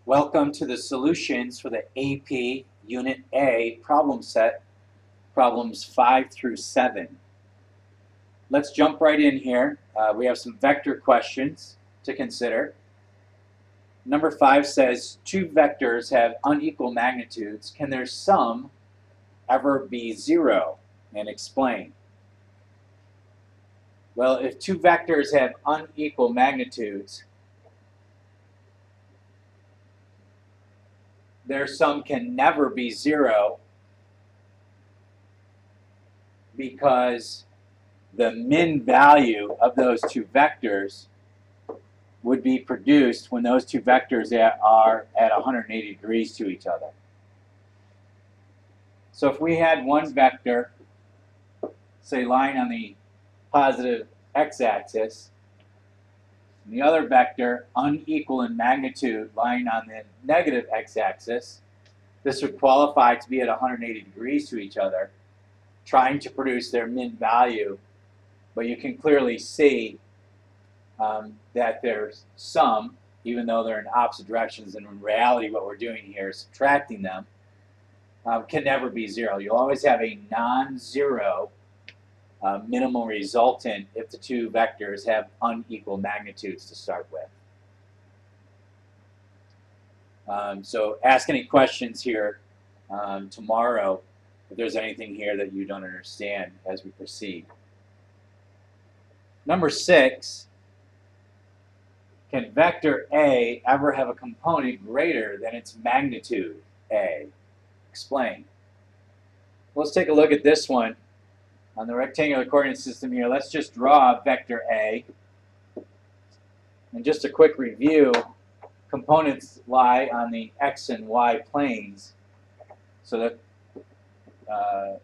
Welcome to the solutions for the AP Unit A problem set, problems 5 through 7. Let's jump right in here. We have some vector questions to consider. Number 5 says, two vectors have unequal magnitudes. Can their sum ever be 0? And explain. Well, if two vectors have unequal magnitudes, their sum can never be 0 because the min value of those two vectors would be produced when those two vectors are at 180 degrees to each other. So if we had one vector, say, lying on the positive x-axis, and the other vector, unequal in magnitude, lying on the negative x-axis, this would qualify to be at 180 degrees to each other, trying to produce their min value. But you can clearly see that their sum, even though they're in opposite directions, and in reality what we're doing here is subtracting them, can never be 0. You'll always have a non-zero minimal resultant if the two vectors have unequal magnitudes to start with. So ask any questions here tomorrow if there's anything here that you don't understand as we proceed. Number 6, can vector A ever have a component greater than its magnitude A? Explain. Let's take a look at this one. On the rectangular coordinate system here, let's just draw vector A. And just a quick review, components lie on the x and y planes. So the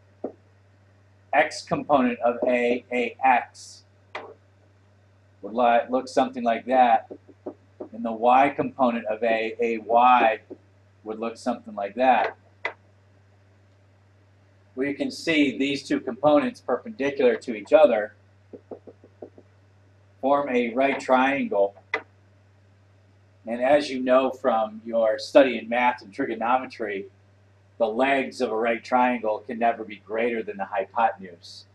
x component of A, AX, would look something like that. And the y component of A, AY, would look something like that. Well, you can see these two components perpendicular to each other form a right triangle. And as you know from your study in math and trigonometry, the legs of a right triangle can never be greater than the hypotenuse.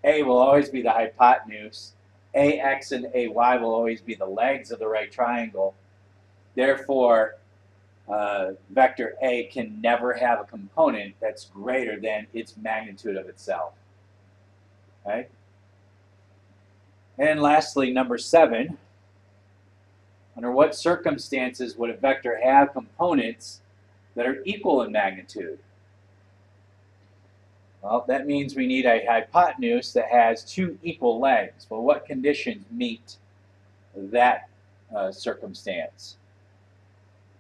A will always be the hypotenuse. AX and AY will always be the legs of the right triangle. Therefore, vector A can never have a component that's greater than its magnitude of itself. Okay? And lastly, number 7, under what circumstances would a vector have components that are equal in magnitude? Well, that means we need a hypotenuse that has two equal legs. Well, what conditions meet that circumstance?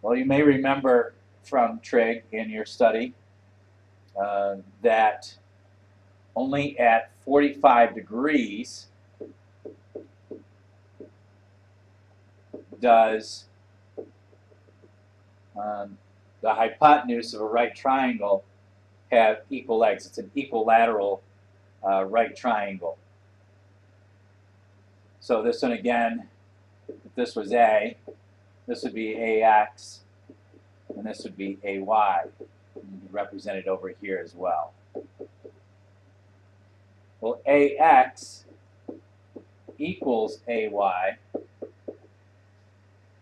Well, you may remember from trig in your study that only at 45 degrees does the hypotenuse of a right triangle have equal legs. It's an equilateral right triangle. So this one again, if this was A, this would be AX, and this would be AY, represented over here as well. Well, AX equals AY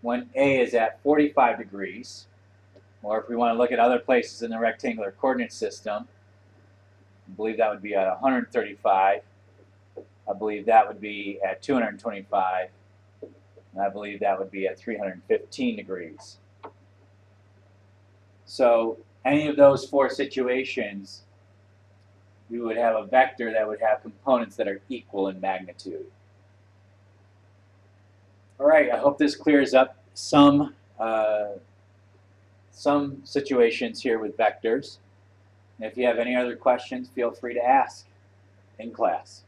when A is at 45 degrees, or if we want to look at other places in the rectangular coordinate system, I believe that would be at 135. I believe that would be at 225. And I believe that would be at 315 degrees. So any of those 4 situations, we would have a vector that would have components that are equal in magnitude. All right, I hope this clears up some situations here with vectors. And if you have any other questions, feel free to ask in class.